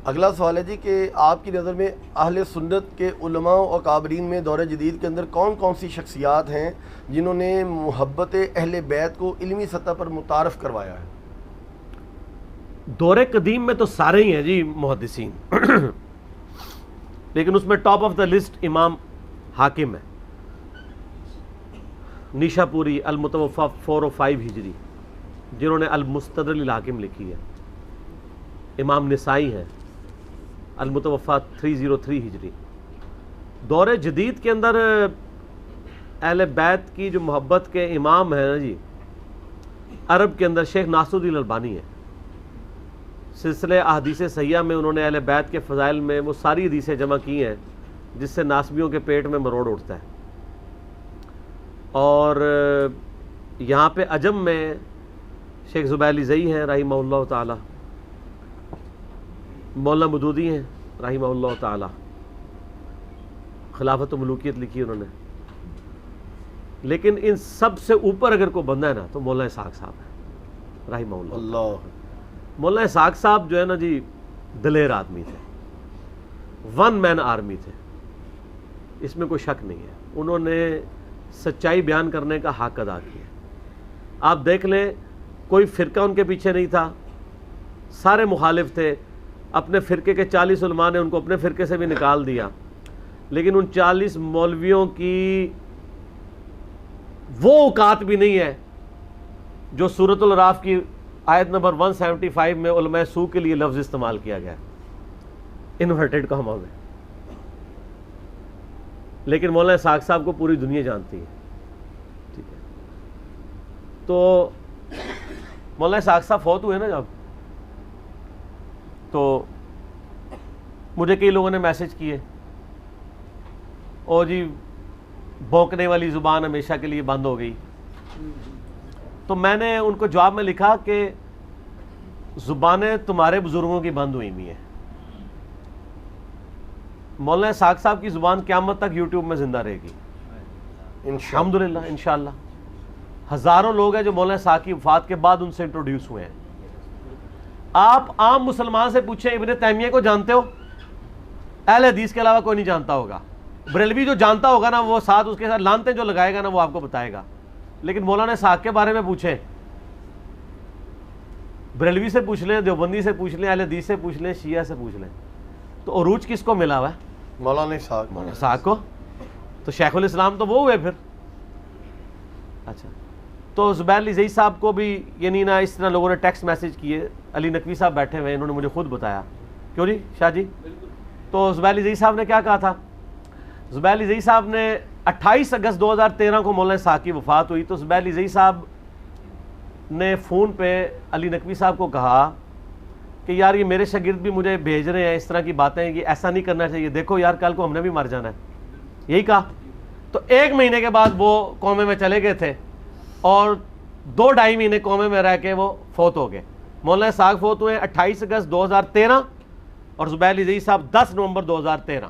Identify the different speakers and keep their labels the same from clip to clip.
Speaker 1: اگلا سوال ہے جی کہ آپ کی نظر میں اہل سنت کے علماء و اکابرین میں دور جدید کے اندر کون کون سی شخصیات ہیں جنہوں نے محبت اہل بیت کو علمی سطح پر متعارف کروایا ہے؟
Speaker 2: دور قدیم میں تو سارے ہی ہیں جی محدثین لیکن اس میں ٹاپ آف دا لسٹ امام حاکم ہے، نیشا پوری المتوفا 405 ہجری، جنہوں نے المستدرک للحاکم لکھی ہے۔ امام نسائی ہیں المتوفا 303 ہجری۔ دور جدید کے اندر اہل بیت کی جو محبت کے امام ہیں نا جی، عرب کے اندر شیخ ناصر الدین البانی ہے۔ سلسلہ احادیث صحیحہ میں انہوں نے اہل بیت کے فضائل میں وہ ساری حدیثیں جمع کی ہیں جس سے ناسبیوں کے پیٹ میں مروڑ اٹھتا ہے۔ اور یہاں پہ عجم میں شیخ زبیلی زئی ہیں رحمہ اللہ تعالی، مولانا مودودی ہیں رحمہ اللہ تعالی، خلافت و ملوکیت لکھی انہوں نے۔ لیکن ان سب سے اوپر اگر کوئی بندہ ہے نا تو مولانا اسحاق صاحب ہے رحمہ اللہ۔ مولانا اسحاق صاحب جو ہے نا جی دلیر آدمی تھے، ون مین آرمی تھے، اس میں کوئی شک نہیں ہے۔ انہوں نے سچائی بیان کرنے کا حق ادا کیا۔ آپ دیکھ لیں کوئی فرقہ ان کے پیچھے نہیں تھا، سارے مخالف تھے۔ اپنے فرقے کے 40 علماء نے ان کو اپنے فرقے سے بھی نکال دیا، لیکن ان 40 مولویوں کی وہ اوقات بھی نہیں ہے جو سورۃ الاعراف کی آیت نمبر 175 میں علماء سو کے لیے لفظ استعمال کیا گیا ہے، انورٹڈ کاما میں۔ لیکن مولانا اسحاق صاحب کو پوری دنیا جانتی ہے، ٹھیک ہے۔ تو مولانا اسحاق صاحب فوت ہوئے نا جب، تو مجھے کئی لوگوں نے میسج کیے، او جی بھونکنے والی زبان ہمیشہ کے لیے بند ہو گئی۔ تو میں نے ان کو جواب میں لکھا کہ زبانیں تمہارے بزرگوں کی بند ہوئی ہوئی ہیں، مولانا اسحاق صاحب کی زبان قیامت تک یوٹیوب میں زندہ رہے گی الحمدللہ انشاءاللہ۔ ہزاروں لوگ ہیں جو مولانا اسحاق کی وفات کے بعد ان سے انٹروڈیوس ہوئے ہیں۔ آپ عام مسلمان سے پوچھیں ابن تیمیہ کو جانتے ہو؟ اہل حدیث کے علاوہ کوئی نہیں جانتا ہوگا۔ بریلوی جو جانتا ہوگا نا وہ ساتھ اس کے ساتھ لانتیں جو لگائے گا نا وہ آپ کو بتائے گا۔ لیکن مولانا اسحاق کے بارے میں پوچھیں، بریلوی سے پوچھ لیں، دیوبندی سے پوچھ لیں، اہل حدیث سے پوچھ لیں، شیعہ سے پوچھ لیں، تو عروج کس کو ملا ہوا ہے؟
Speaker 1: مولانا
Speaker 2: اسحاق کو۔ تو شیخ الاسلام تو وہ ہوئے پھر۔ اچھا، تو زبیر علی زئی صاحب کو بھی یعنی نا اس طرح لوگوں نے ٹیکسٹ میسج کیے، علی نقوی صاحب بیٹھے ہوئے، انہوں نے مجھے خود بتایا۔ کیوں جی شاہ جی؟ تو زبیر علی زئی صاحب نے کیا کہا تھا؟ زبیر علی زئی صاحب نے 28 اگست 2013 کو مولانا اسحاق کی وفات ہوئی، تو زبیر علی زئی صاحب نے فون پہ علی نقوی صاحب کو کہا کہ یار یہ میرے شاگرد بھی مجھے بھیج رہے ہیں اس طرح کی باتیں کہ ایسا نہیں کرنا چاہیے، دیکھو یار کل کو ہم نے بھی مر جانا ہے، یہی کہا۔ تو 1 مہینے کے بعد وہ قومے میں چلے گئے تھے اور 2-2.5 مہینے قومے میں رہ کے وہ فوت ہو گئے۔ مولانا اسحاق فوت ہوئے 28 اگست 2013 اور زبیر علی زئی صاحب 10 نومبر 2013،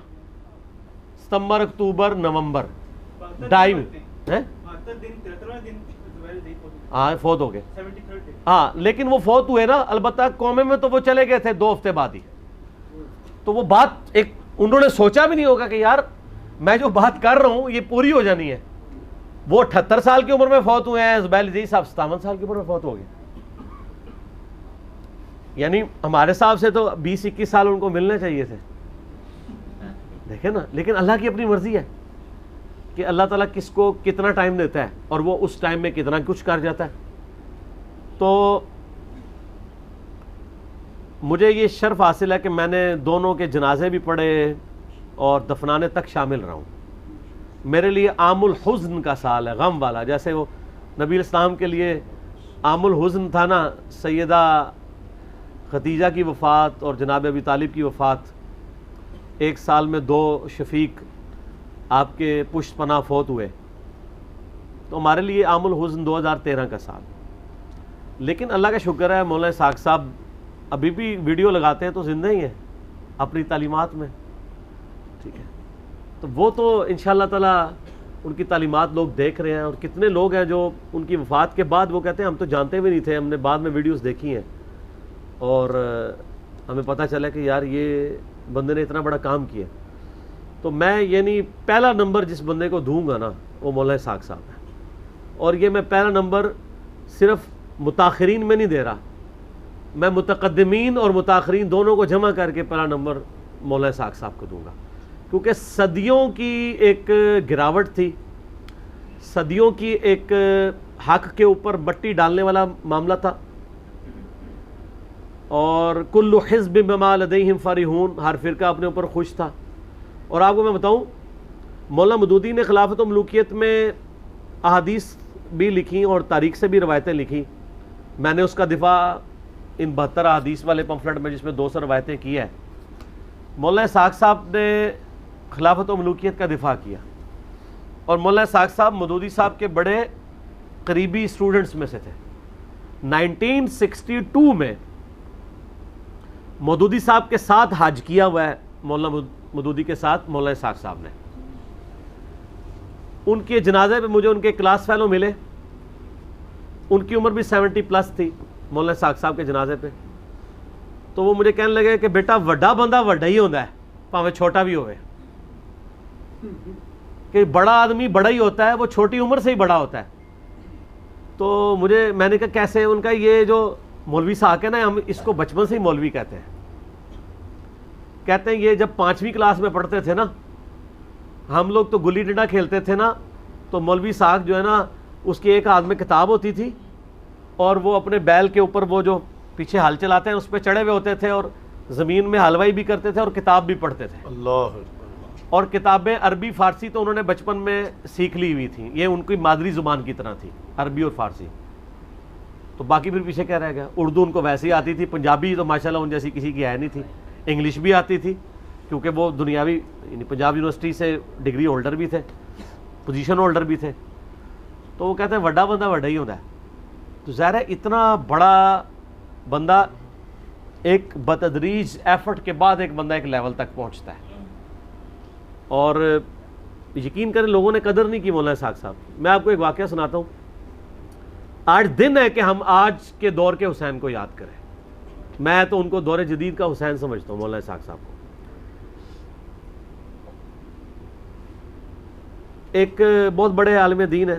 Speaker 2: ستمبر اکتوبر نومبر 2.5 ہاں فوت ہو گئے۔ ہاں لیکن وہ فوت ہوئے نا، البتہ قومے میں تو وہ چلے گئے تھے 2 ہفتے بعد ہی۔ تو وہ بات ایک انہوں نے سوچا بھی نہیں ہوگا کہ یار میں جو بات کر رہا ہوں یہ پوری ہو جانی ہے۔ وہ 78 سال کی عمر میں فوت ہوئے ہیں، زبیر علی زئی صاحب 57 سال کی عمر میں فوت ہو گئے۔ یعنی ہمارے حساب سے تو 20-21 سال ان کو ملنے چاہیے تھے، دیکھیں نا۔ لیکن اللہ کی اپنی مرضی ہے کہ اللہ تعالیٰ کس کو کتنا ٹائم دیتا ہے اور وہ اس ٹائم میں کتنا کچھ کر جاتا ہے۔ تو مجھے یہ شرف حاصل ہے کہ میں نے دونوں کے جنازے بھی پڑھے اور دفنانے تک شامل رہا ہوں۔ میرے لیے عام الحزن کا سال ہے، غم والا، جیسے وہ نبی الاسلام کے لیے عام الحزن تھا نا، سیدہ خدیجہ کی وفات اور جناب ابی طالب کی وفات، 1 سال میں 2 شفیق آپ کے پشت پناہ فوت ہوئے، تو ہمارے لیے عام الحزن 2013 کا سال۔ لیکن اللہ کا شکر ہے مولانا اسحاق صاحب ابھی بھی ویڈیو لگاتے ہیں تو زندہ ہی ہیں اپنی تعلیمات میں، ٹھیک ہے۔ تو وہ تو انشاءاللہ تعالیٰ ان کی تعلیمات لوگ دیکھ رہے ہیں، اور کتنے لوگ ہیں جو ان کی وفات کے بعد وہ کہتے ہیں ہم تو جانتے بھی نہیں تھے، ہم نے بعد میں ویڈیوز دیکھی ہیں، اور ہمیں پتہ چلا کہ یار یہ بندے نے اتنا بڑا کام کیا. تو میں یعنی پہلا نمبر جس بندے کو دوں گا نا وہ مولانا اسحاق صاحب ہے. اور یہ میں پہلا نمبر صرف متاخرین میں نہیں دے رہا, میں متقدمین اور متاخرین دونوں کو جمع کر کے پہلا نمبر مولانا اسحاق صاحب کو دوں گا, کیونکہ صدیوں کی ایک گراوٹ تھی, صدیوں کی ایک حق کے اوپر مٹی ڈالنے والا معاملہ تھا, اور کل حزب بما لدیہم فرحون, ہر فرقہ اپنے اوپر خوش تھا. اور آپ کو میں بتاؤں, مولانا مودودی نے خلافت و ملوکیت میں احادیث بھی لکھی اور تاریخ سے بھی روایتیں لکھی. میں نے اس کا دفاع ان 72 احادیث والے پمفلٹ میں جس میں 200 روایتیں کی ہے, مولانا اسحاق صاحب نے خلافت و ملوکیت کا دفاع کیا. اور مولانا اسحاق صاحب مودودی صاحب کے بڑے قریبی اسٹوڈنٹس میں سے تھے. 1962 میں مودودی صاحب کے ساتھ حج کیا ہوا ہے مولانا مودودی کے ساتھ مولانا اسحاق صاحب نے. ان کے جنازے پہ مجھے ان کے کلاس فیلو ملے, ان کی عمر بھی 70+ تھی مولانا اسحاق صاحب کے جنازے پہ. تو وہ مجھے کہنے لگے کہ بیٹا وڈا بندہ وڈا ہی ہوتا ہے, پاویں چھوٹا بھی ہوئے, کہ بڑا آدمی بڑا ہی ہوتا ہے, وہ چھوٹی عمر سے ہی بڑا ہوتا ہے. تو میں نے کہا کیسے؟ ان کا یہ جو مولوی صاحب ہے نا, ہم اس کو بچپن سے ہی مولوی کہتے ہیں. کہتے ہیں یہ جب 5ویں کلاس میں پڑھتے تھے نا, ہم لوگ تو گلی ڈنڈا کھیلتے تھے نا, تو مولوی صاحب جو ہے نا اس کی ایک ہاتھ میں کتاب ہوتی تھی, اور وہ اپنے بیل کے اوپر وہ جو پیچھے ہل چلاتے ہیں اس پہ چڑھے ہوئے ہوتے تھے, اور زمین میں حلوائی بھی کرتے تھے اور کتاب بھی پڑھتے تھے.
Speaker 1: اللہ.
Speaker 2: اور کتابیں عربی فارسی تو انہوں نے بچپن میں سیکھ لی ہوئی تھیں, یہ ان کی مادری زبان کی طرح تھی عربی اور فارسی. تو باقی پھر پیچھے کیا رہ گیا؟ اردو ان کو ویسے ہی آتی تھی, پنجابی تو ماشاءاللہ ان جیسی کسی کی ہے نہیں تھی, انگلش بھی آتی تھی کیونکہ وہ دنیاوی یعنی پنجاب یونیورسٹی سے ڈگری ہولڈر بھی تھے, پوزیشن ہولڈر بھی تھے. تو وہ کہتے ہیں وڈا بندہ وڈا ہی ہوتا ہے. تو ظاہر ہے اتنا بڑا بندہ ایک بتدریج ایفرٹ کے بعد ایک بندہ ایک لیول تک پہنچتا ہے, اور یقین کریں لوگوں نے قدر نہیں کی مولانا اسحاق صاحب. میں آپ کو ایک واقعہ سناتا ہوں. آج دن ہے کہ ہم آج کے دور کے حسین کو یاد کریں. میں تو ان کو دور جدید کا حسین سمجھتا ہوں مولانا اسحاق صاحب کو. ایک بہت بڑے عالم دین ہے,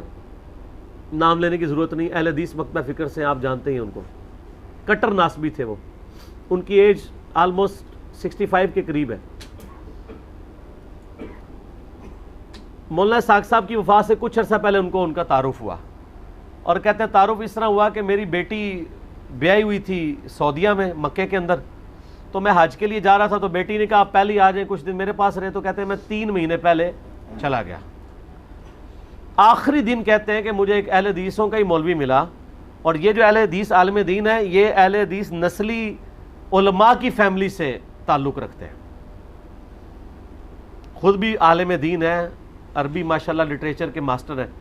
Speaker 2: نام لینے کی ضرورت نہیں, اہل حدیث مکتبہ فکر سے آپ جانتے ہیں ان کو, کٹر ناسبی تھے وہ. ان کی ایج آلموسٹ 65 کے قریب ہے. مولانا اسحاق صاحب کی وفات سے کچھ عرصہ پہلے ان کا تعارف ہوا, اور کہتے ہیں تعارف اس طرح ہوا کہ میری بیٹی بیائی ہوئی تھی سعودیہ میں مکے کے اندر, تو میں حج کے لیے جا رہا تھا, تو بیٹی نے کہا آپ پہلے ہی آ جائیں کچھ دن میرے پاس رہے. تو کہتے ہیں میں 3 مہینے پہلے چلا گیا. آخری دن کہتے ہیں کہ مجھے ایک اہل حدیثوں کا ہی مولوی ملا, اور یہ جو اہل حدیث عالم دین ہے یہ اہل حدیث نسلی علماء کی فیملی سے تعلق رکھتے ہیں, خود بھی عالم دین ہے, عربی ماشاءاللہ لٹریچر کے ماسٹر ہیں.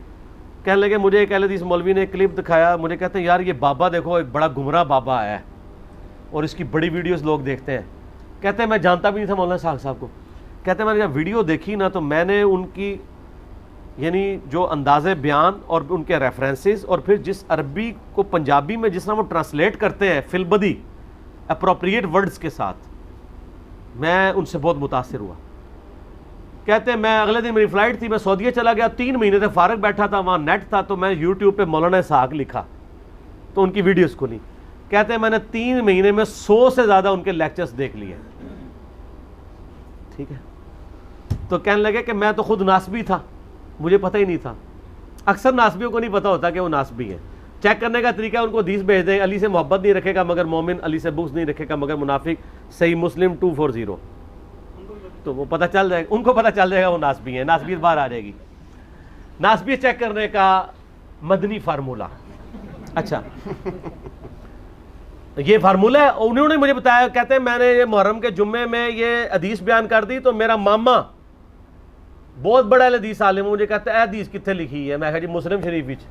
Speaker 2: کہنے لگے مجھے ایک اہل حدیث مولوی نے کلپ دکھایا, مجھے کہتے ہیں یار یہ بابا دیکھو ایک بڑا گمراہ بابا آیا ہے, اور اس کی بڑی ویڈیوز لوگ دیکھتے ہیں. کہتے ہیں میں جانتا بھی نہیں تھا مولانا اسحاق صاحب کو. کہتے ہیں میں نے جب ویڈیو دیکھی نا تو میں نے ان کی یعنی جو انداز بیان اور ان کے ریفرنسز, اور پھر جس عربی کو پنجابی میں جس طرح وہ ٹرانسلیٹ کرتے ہیں فی البدی اپروپریٹ ورڈز کے ساتھ, میں ان سے بہت متاثر ہوا. کہتے ہیں میں اگلے دن میری فلائٹ تھی, میں سعودیہ چلا گیا, 3 مہینے سے فارغ بیٹھا تھا, وہاں نیٹ تھا, تو میں یوٹیوب پہ مولانا اسحاق لکھا تو ان کی ویڈیوز کھلی. کہتے ہیں میں نے 3 مہینے میں 100 سے زیادہ ان کے لیکچرز دیکھ لیے. ٹھیک ہے, تو کہنے لگے کہ میں تو خود ناسبی تھا, مجھے پتہ ہی نہیں تھا. اکثر ناسبیوں کو نہیں پتہ ہوتا کہ وہ ناسبی ہیں. چیک کرنے کا طریقہ ان کو حدیث بھیج دیں, علی سے محبت نہیں رکھے گا مگر مومن, علی سے بغض نہیں رکھے گا مگر منافق, صحیح مسلم 240, تو وہ پتہ چل جائے گا, ان کو پتہ چل جائے گا وہ ناسبی ہیں. ناسبیت باہر آ جائے گی. ناسبیت چیک کرنے کا مدنی فارمولہ. اچھا یہ فارمولہ ہے, انہوں نے مجھے بتایا. کہتے ہیں میں نے یہ محرم کے جمعے میں یہ حدیث بیان کر دی, تو میرا ماما بہت بڑا حدیث عالم مجھے کہتا ہے اے حدیث کتنے لکھی ہے. میں کہا جی مسلم شریف وچ.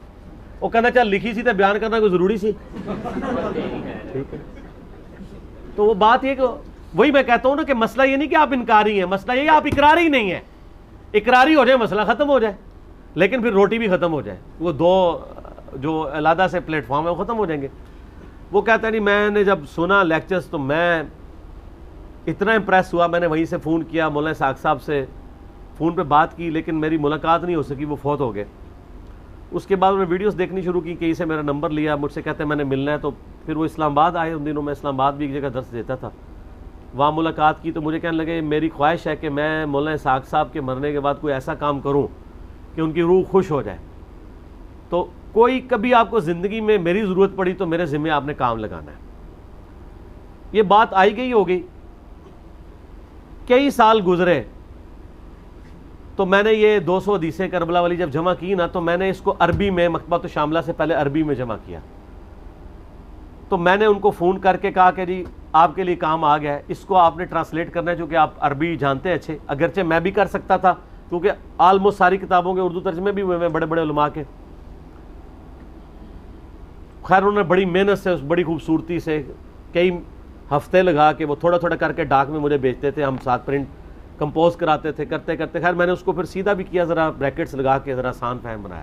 Speaker 2: وہ کہنا چل لکھی سی تو بیان کرنا کوئی ضروری سی. ٹھیک ہے, تو وہ بات یہ کہ وہی میں کہتا ہوں نا کہ مسئلہ یہ نہیں کہ آپ انکاری ہیں, مسئلہ یہ آپ اقراری نہیں ہیں. اقراری ہو جائے مسئلہ ختم ہو جائے, لیکن پھر روٹی بھی ختم ہو جائے, وہ 2 جو علیحدہ سے پلیٹ فارم ہے وہ ختم ہو جائیں گے. وہ کہتا ہے نہیں میں نے جب سنا لیکچرز تو میں اتنا امپریس ہوا, میں نے وہیں سے فون کیا مولانا اسحاق صاحب سے, فون پہ بات کی, لیکن میری ملاقات نہیں ہو سکی, وہ فوت ہو گئے. اس کے بعد انہوں نے ویڈیوز دیکھنی شروع کی, کہیں سے میرا نمبر لیا, مجھ سے کہتے ہیں میں نے ملنا ہے. تو پھر وہ اسلام آباد آئے, ان دنوں میں اسلام آباد بھی ایک جگہ درس دیتا تھا, وہاں ملاقات کی. تو مجھے کہنے لگے میری خواہش ہے کہ میں مولانا اسحاق صاحب کے مرنے کے بعد کوئی ایسا کام کروں کہ ان کی روح خوش ہو جائے. تو کوئی کبھی آپ کو زندگی میں میری ضرورت پڑی تو میرے ذمہ آپ نے کام لگانا ہے. یہ بات آئی گئی ہو گئی, کئی سال گزرے, تو میں نے یہ 200 حدیثیں کربلا والی جب جمع کی نا, تو میں نے اس کو عربی میں, مکتبۃ الشاملہ سے پہلے عربی میں جمع کیا. تو میں نے ان کو فون کر کے کہا کہ جی آپ کے لیے کام آ گیا ہے, اس کو آپ نے ٹرانسلیٹ کرنا ہے, چونکہ آپ عربی جانتے ہیں اچھے, اگرچہ میں بھی کر سکتا تھا کیونکہ آلموسٹ ساری کتابوں کے اردو ترجمے بھی ہوئے ہیں بڑے بڑے علماء کے. خیر انہوں نے بڑی محنت سے, بڑی خوبصورتی سے, کئی ہفتے لگا کے وہ تھوڑا تھوڑا کر کے ڈاک میں مجھے بھیجتے تھے, ہم ساتھ پرنٹ کمپوز کراتے تھے, کرتے کرتے خیر میں نے اس کو پھر سیدھا بھی کیا, ذرا بریکٹس لگا کے ذرا آسان فہم بنایا.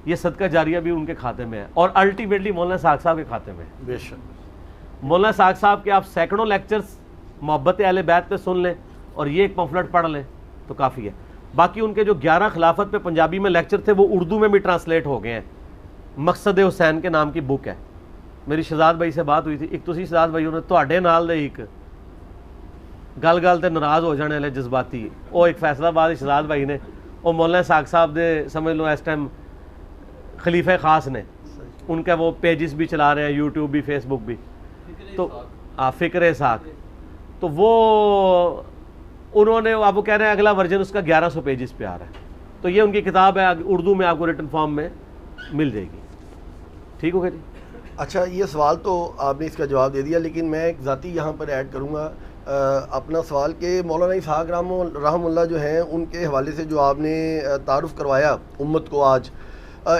Speaker 2: یہ صدقہ جاریہ بھی ان کے کھاتے میں ہے, اور الٹیمیٹلی مولانا اسحاق صاحب کے کھاتے میں ہے.
Speaker 1: بے شک.
Speaker 2: مولانا اسحاق صاحب کے آپ سینکڑوں لیکچرز محبت اہل بیت پہ سن لیں, اور یہ ایک پمفلٹ پڑھ لیں تو کافی ہے. باقی ان کے جو 11 خلافت پہ پنجابی میں لیکچر تھے وہ اردو میں بھی ٹرانسلیٹ ہو گئے ہیں. مقصد حسین کے نام کی بک ہے. میری شہزاد بھائی سے بات ہوئی تھی, ایک تسی شہزاد بھائی نے تواڈے نال دے ایک گل گل تے ناراض ہو جانے والے جذباتی, وہ ایک فیصلہ آباد شہزاد بھائی نے, وہ مولانا اسحاق صاحب دے سمجھ لو اس ٹائم خلیفہ خاص نے, ان کا وہ پیجز بھی چلا رہے ہیں, یوٹیوب بھی, فیس بک بھی. تو فکر اسحاق, تو وہ انہوں نے, اب وہ کہہ رہے ہیں اگلا ورژن اس کا 1100 پیجز پہ آ رہا ہے. تو یہ ان کی کتاب ہے, اردو میں آپ کو ریٹن فارم میں مل جائے گی. ٹھیک ہو گیا جی.
Speaker 1: اچھا, یہ سوال تو آپ نے اس کا جواب دے دیا, لیکن میں ایک ذاتی یہاں پر ایڈ کروں گا اپنا سوال کہ مولانا اسحاق رحم اللہ جو ہیں, ان کے حوالے سے جو آپ نے تعارف کروایا امت کو آج,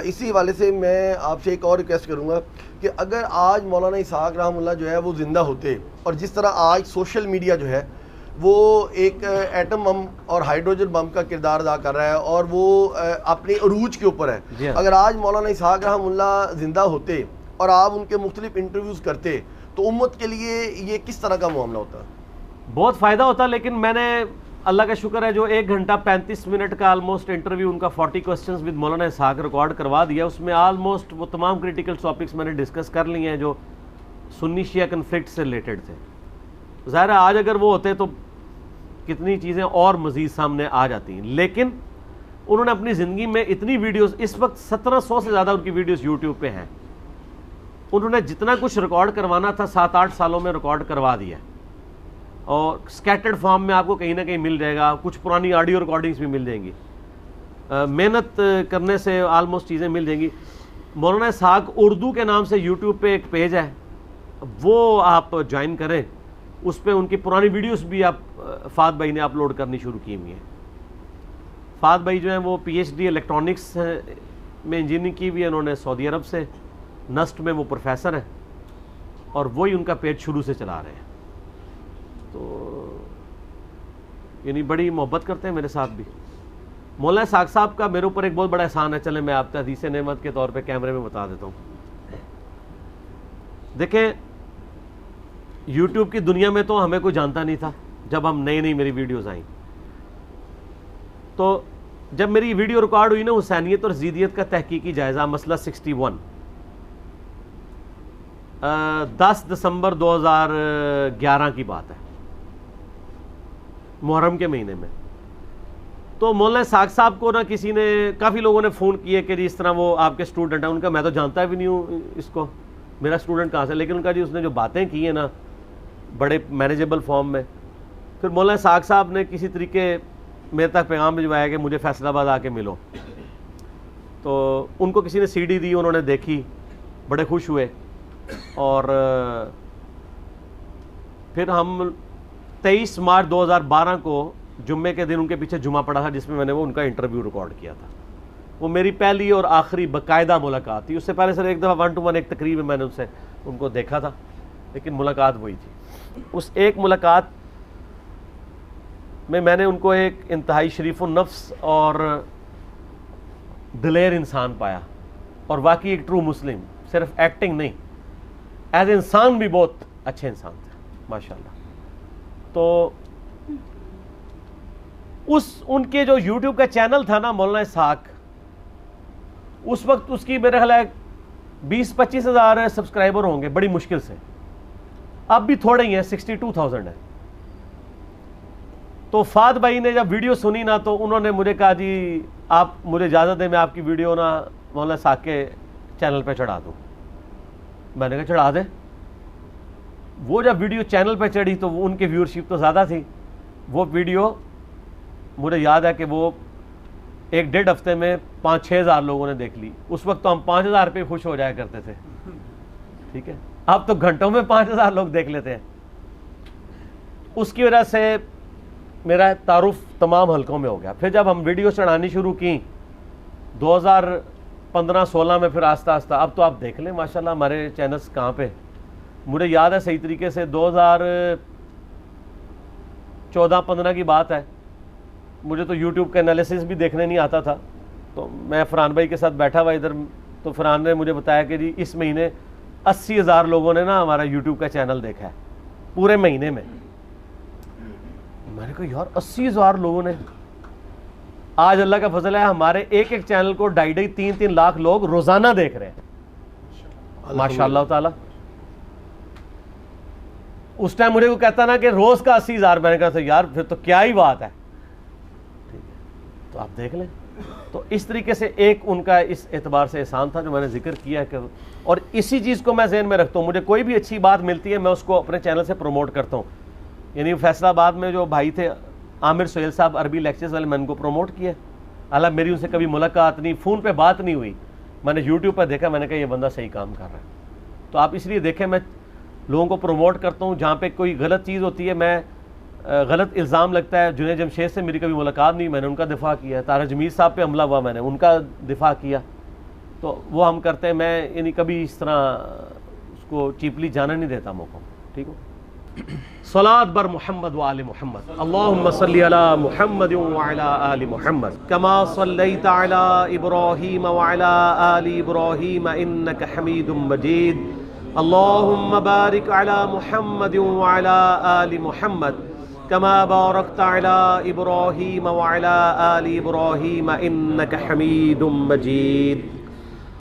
Speaker 1: اسی حوالے سے میں آپ سے ایک اور ریکویسٹ کروں گا کہ اگر آج مولانا اسحاق رحم اللہ جو ہے وہ زندہ ہوتے, اور جس طرح آج سوشل میڈیا جو ہے وہ ایک ایٹم بم اور ہائیڈروجن بم کا کردار ادا کر رہا ہے, اور وہ اپنے عروج کے اوپر ہے, اگر آج مولانا اسحاق رحم اللہ زندہ ہوتے اور آپ ان کے مختلف انٹرویوز کرتے تو امت کے لیے یہ کس طرح کا معاملہ ہوتا؟
Speaker 2: بہت فائدہ ہوتا, لیکن میں نے اللہ کا شکر ہے جو 1 گھنٹہ 35 منٹ کا آلموسٹ انٹرویو ان کا 40 questions with Maulana Ishaq record کروا دیا. اس میں آلموسٹ وہ تمام کریٹیکل ٹاپکس میں نے ڈسکس کر لیے ہیں جو سنی شیعہ کنفلکٹ سے ریلیٹڈ تھے. ظاہر ہے آج اگر وہ ہوتے تو کتنی چیزیں اور مزید سامنے آ جاتی ہیں, لیکن انہوں نے اپنی زندگی میں اتنی ویڈیوز, اس وقت 1700 سے زیادہ ان کی ویڈیوز یوٹیوب پہ ہیں, انہوں نے جتنا کچھ ریکارڈ کروانا تھا 7-8 سالوں میں ریکارڈ کروا دیا, اور سکیٹرڈ فارم میں آپ کو کہیں نہ کہیں مل جائے گا, کچھ پرانی آڈیو ریکارڈنگز بھی مل جائیں گی, محنت کرنے سے آلموسٹ چیزیں مل جائیں گی. مولانا اسحاق اردو کے نام سے یوٹیوب پہ ایک پیج ہے, وہ آپ جوائن کریں, اس پہ ان کی پرانی ویڈیوز بھی آپ فہد بھائی نے اپلوڈ کرنی شروع کی ہوئی ہیں. فہد بھائی جو ہیں وہ PhD الیکٹرانکس میں انجینئرنگ کی ہوئی ہے انہوں نے سعودی عرب سے, نسٹ میں وہ پروفیسر ہیں, اور وہی ان کا پیج شروع سے چلا رہے ہیں. تو یعنی بڑی محبت کرتے ہیں میرے ساتھ بھی. مولانا اسحاق صاحب کا میرے اوپر ایک بہت بڑا احسان ہے, چلیں میں آپ کو حدیث نعمت کے طور پہ کیمرے میں بتا دیتا ہوں. دیکھیں یوٹیوب کی دنیا میں تو ہمیں کوئی جانتا نہیں تھا جب ہم نئی میری ویڈیوز آئیں, تو جب میری ویڈیو ریکارڈ ہوئی نا حسینیت اور زیدیت کا تحقیقی جائزہ مسئلہ 61, 10 دسمبر 2011 کی بات ہے, محرم کے مہینے میں. تو مولانا اسحاق صاحب کو نا کسی نے, کافی لوگوں نے فون کیے کہ جی اس طرح وہ آپ کے اسٹوڈنٹ ہیں. ان کا میں تو جانتا بھی نہیں ہوں اس کو, میرا اسٹوڈنٹ کہاں سے, لیکن ان کا جی اس نے جو باتیں کی ہیں نا بڑے مینیجیبل فارم میں. پھر مولانا اسحاق صاحب نے کسی طریقے میرے تک پیغام بھجوایا کہ مجھے فیصل آباد آ کے ملو. تو ان کو کسی نے CD دی, انہوں نے دیکھی, بڑے خوش ہوئے, اور پھر ہم 23 مارچ 2012 کو جمعے کے دن ان کے پیچھے جمعہ پڑا تھا جس میں نے وہ ان کا انٹرویو ریکارڈ کیا تھا. وہ میری پہلی اور آخری باقاعدہ ملاقات تھی. اس سے پہلے سر ایک دفعہ 1 to 1 ایک تقریب میں میں نے ان کو دیکھا تھا, لیکن ملاقات وہی تھی. اس ایک ملاقات میں نے ان کو ایک انتہائی شریف النفس اور دلیر انسان پایا, اور واقعی ایک ٹرو مسلم, صرف ایکٹنگ نہیں, ایز انسان بھی بہت اچھے انسان تھے ماشاءاللہ. تو تو ان کے جو یوٹیوب کا چینل تھا نا مولانا اسحاق، اس وقت اس کی میرے خیال ہے 20-25 ہزار سبسکرائبر ہوں گے بڑی مشکل سے، اب بھی تھوڑے ہی ہیں، 62,000 ہے۔ تو فہد بھائی نے جب ویڈیو سنی نا تو انہوں نے مجھے کہا جی آپ مجھے اجازت دیں میں آپ کی ویڈیو نا مولانا اسحاق کے چینل پہ چڑھا دوں۔ میں نے کہا چڑھا دے۔ وہ جب ویڈیو چینل پہ چڑھی تو ان کی ویورشپ تو زیادہ تھی، وہ ویڈیو مجھے یاد ہے کہ وہ 1-1.5 ہفتے میں 5-6 ہزار لوگوں نے دیکھ لی۔ اس وقت تو ہم 5,000 پہ خوش ہو جایا کرتے تھے، ٹھیک ہے، اب تو گھنٹوں میں 5,000 لوگ دیکھ لیتے ہیں۔ اس کی وجہ سے میرا تعارف تمام حلقوں میں ہو گیا۔ پھر جب ہم ویڈیو چڑھانی شروع کی 2015-16 میں، پھر آہستہ آہستہ اب تو آپ دیکھ لیں ماشاءاللہ ہمارے چینلز کہاں پہ۔ مجھے یاد ہے صحیح طریقے سے 2014-15 کی بات ہے، مجھے تو یوٹیوب کا انالیسس بھی دیکھنے نہیں آتا تھا، تو میں فرحان بھائی کے ساتھ بیٹھا ہوا ادھر، تو فرحان نے مجھے بتایا کہ جی اس مہینے 80,000 لوگوں نے نا ہمارا یوٹیوب کا چینل دیکھا ہے پورے مہینے میں۔ میں نے کہا یار 80,000 لوگوں نے۔ آج اللہ کا فضل ہے ہمارے ایک چینل کو 2.5-3 لاکھ لوگ روزانہ دیکھ رہے ہیں ماشاء اللہ تعالی۔ اس ٹائم مجھے وہ کہتا نا کہ روز کا 80,000، میں نے کہا تھا یار پھر تو کیا ہی بات ہے، ٹھیک ہے، تو آپ دیکھ لیں۔ تو اس طریقے سے ایک ان کا اس اعتبار سے احسان تھا جو میں نے ذکر کیا کہ، اور اسی چیز کو میں ذہن میں رکھتا ہوں، مجھے کوئی بھی اچھی بات ملتی ہے میں اس کو اپنے چینل سے پروموٹ کرتا ہوں۔ یعنی فیصلہ آباد میں جو بھائی تھے عامر سہیل صاحب عربی لیکچرز والے، میں ان کو پروموٹ کیا، حالانکہ میری ان سے کبھی ملاقات نہیں، فون پہ بات نہیں ہوئی، میں نے یوٹیوب پہ دیکھا، میں نے کہا یہ بندہ صحیح کام کر رہا ہے۔ تو آپ اس لیے دیکھیں میں لوگوں کو پروموٹ کرتا ہوں، جہاں پہ کوئی غلط چیز ہوتی ہے، میں غلط الزام لگتا ہے، جنید جمشید سے میری کبھی ملاقات نہیں، میں نے ان کا دفاع کیا، طارق جمیل صاحب پہ حملہ ہوا، میں نے ان کا دفاع کیا، تو وہ ہم کرتے ہیں، میں یعنی کبھی اس طرح اس کو چیپلی جانا نہیں دیتا موقع، ٹھیک ہو۔ صلاۃ بر محمد و آل محمد، اللہم صلی علی محمد و علی آل محمد کما صلیت علی ابراہیم و علی آل ابراہیم انک حمید مجید، اللہم بارک علی محمد و علی آل محمد کما بارکت علی ابراہیم و علی آل ابراہیم انک حمید مجید۔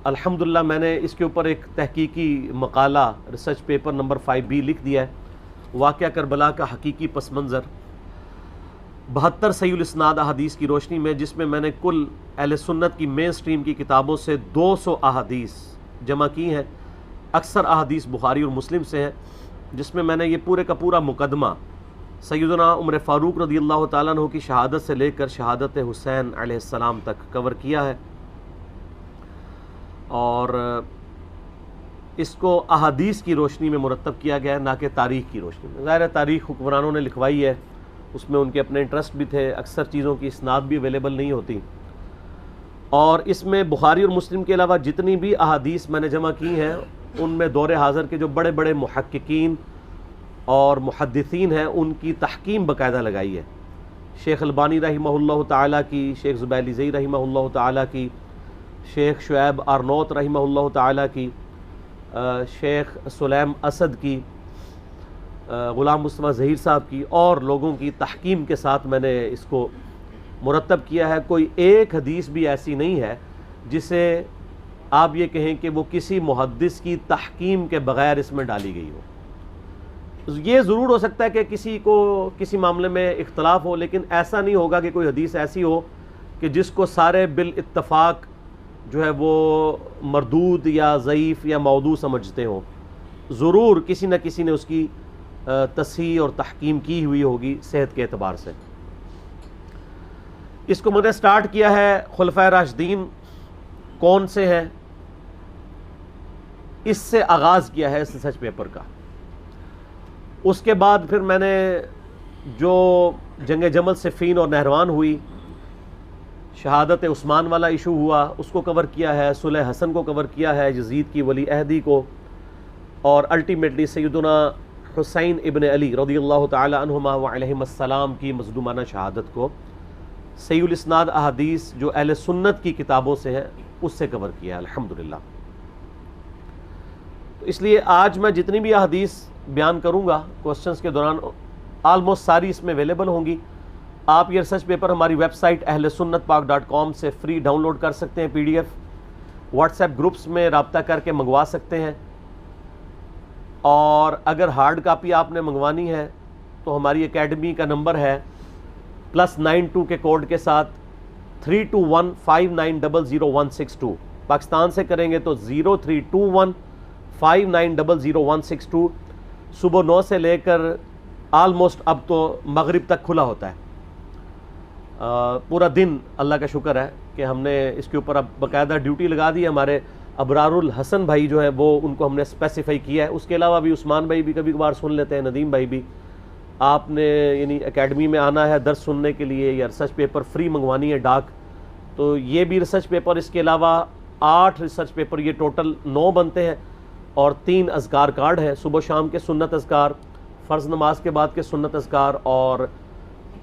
Speaker 2: الحمدللہ میں نے اس کے اوپر ایک تحقیقی مقالہ ریسرچ پیپر نمبر 5B لکھ دیا ہے، واقعہ کربلا کا حقیقی پس منظر، 72 صحیح الاسناد احادیث کی روشنی میں، جس میں میں نے کل اہل سنت کی مین سٹریم کی کتابوں سے 200 احادیث جمع کی ہیں، اکثر احادیث بخاری اور مسلم سے ہیں، جس میں میں نے یہ پورے کا پورا مقدمہ سیدنا عمر فاروق رضی اللہ تعالیٰ عنہ کی شہادت سے لے کر شہادت حسین علیہ السلام تک کور کیا ہے، اور اس کو احادیث کی روشنی میں مرتب کیا گیا ہے، نہ کہ تاریخ کی روشنی میں۔ ظاہر ہے تاریخ حکمرانوں نے لکھوائی ہے، اس میں ان کے اپنے انٹرسٹ بھی تھے، اکثر چیزوں کی اسناد بھی اویلیبل نہیں ہوتی، اور اس میں بخاری اور مسلم کے علاوہ جتنی بھی احادیث میں نے جمع کی ہیں ان میں دور حاضر کے جو بڑے بڑے محققین اور محدثین ہیں ان کی تحکیم باقاعدہ لگائی ہے، شیخ البانی رحمہ اللہ تعالیٰ کی، شیخ زبیلی زئی رحمہ اللہ تعالیٰ کی، شیخ شعیب آرنوت رحمہ اللہ تعالیٰ کی، شیخ سلیم اسد کی، غلام مصطفیٰ ظہیر صاحب کی، اور لوگوں کی تحکیم کے ساتھ میں نے اس کو مرتب کیا ہے۔ کوئی ایک حدیث بھی ایسی نہیں ہے جسے آپ یہ کہیں کہ وہ کسی محدث کی تحکیم کے بغیر اس میں ڈالی گئی ہو۔ یہ ضرور ہو سکتا ہے کہ کسی کو کسی معاملے میں اختلاف ہو، لیکن ایسا نہیں ہوگا کہ کوئی حدیث ایسی ہو کہ جس کو سارے بالاتفاق جو ہے وہ مردود یا ضعیف یا موضوع سمجھتے ہوں، ضرور کسی نہ کسی نے اس کی تصحیح اور تحکیم کی ہوئی ہوگی صحت کے اعتبار سے۔ اس کو میں نے سٹارٹ کیا ہے خلفائے راشدین کون سے ہیں، اس سے آغاز کیا ہے اس ریسرچ پیپر کا۔ اس کے بعد پھر میں نے جو جنگ جمل صفین اور نہروان ہوئی، شہادت عثمان والا ایشو ہوا، اس کو کور کیا ہے، صلح حسن کو کور کیا ہے، یزید کی ولی عہدی کو، اور الٹیمیٹلی سیدنا حسین ابن علی رضی اللہ تعالی عنہما وعلیہم السلام کی مظلومانہ شہادت کو صحیح الاسناد احادیث جو اہل سنت کی کتابوں سے ہیں اس سے کور کیا ہے الحمدللہ۔ تو اس لیے آج میں جتنی بھی احادیث بیان کروں گا کوسچنز کے دوران آلموسٹ ساری اس میں اویلیبل ہوں گی. آپ یہ ریسرچ پیپر ہماری ویب سائٹ ahlsunnatpak.com سے فری ڈاؤن لوڈ کر سکتے ہیں, PDF, واٹس ایپ گروپس میں رابطہ کر کے منگوا سکتے ہیں. اور اگر ہارڈ کاپی آپ نے منگوانی ہے تو ہماری اکیڈمی کا نمبر ہے +92 کے کوڈ کے ساتھ 3215900162. پاکستان سے کریں گے تو 0321590162. صبح 9 سے لے کر آلموسٹ اب تو مغرب تک کھلا ہوتا ہے, پورا دن. اللہ کا شکر ہے کہ ہم نے اس کے اوپر اب باقاعدہ ڈیوٹی لگا دی ہے. ہمارے ابرار الحسن بھائی جو ہیں وہ ان کو ہم نے اسپیسیفائی کیا ہے. اس کے علاوہ بھی عثمان بھائی بھی کبھی کبھار سن لیتے ہیں, ندیم بھائی بھی. آپ نے یعنی اکیڈمی میں آنا ہے درس سننے کے لیے یا ریسرچ پیپر فری منگوانی ہے ڈاک, تو یہ بھی ریسرچ پیپر. اس کے علاوہ 8 ریسرچ پیپر, یہ ٹوٹل 9 بنتے ہیں, اور 3 اذکار کارڈ ہیں. صبح شام کے سنت اذکار, فرض نماز کے بعد کے سنت اذکار, اور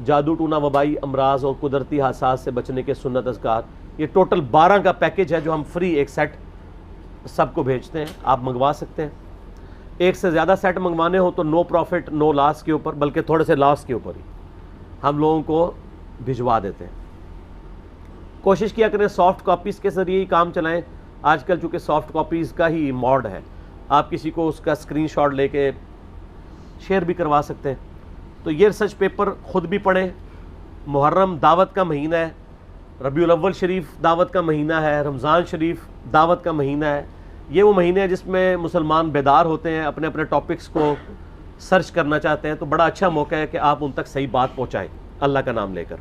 Speaker 2: جادو ٹونا وبائی امراض اور قدرتی حادثات سے بچنے کے سنت اذکار. یہ ٹوٹل 12 کا پیکج ہے جو ہم فری ایک سیٹ سب کو بھیجتے ہیں. آپ منگوا سکتے ہیں. ایک سے زیادہ سیٹ منگوانے ہو تو نو پروفٹ نو لاس کے اوپر, بلکہ تھوڑے سے لاس کے اوپر ہی ہم لوگوں کو بھجوا دیتے ہیں. کوشش کیا کریں سافٹ کاپیز کے ذریعے ہی کام چلائیں. آج کل چونکہ سافٹ کاپیز کا ہی موڈ ہے, آپ کسی کو اس کا اسکرین شاٹ لے کے شیئر بھی کروا سکتے ہیں. تو یہ ریسرچ پیپر خود بھی پڑھیں. محرم دعوت کا مہینہ ہے, ربیع الاول شریف دعوت کا مہینہ ہے, رمضان شریف دعوت کا مہینہ ہے. یہ وہ مہینے ہیں جس میں مسلمان بیدار ہوتے ہیں, اپنے اپنے ٹاپکس کو سرچ کرنا چاہتے ہیں. تو بڑا اچھا موقع ہے کہ آپ ان تک صحیح بات پہنچائیں اللہ کا نام لے کر.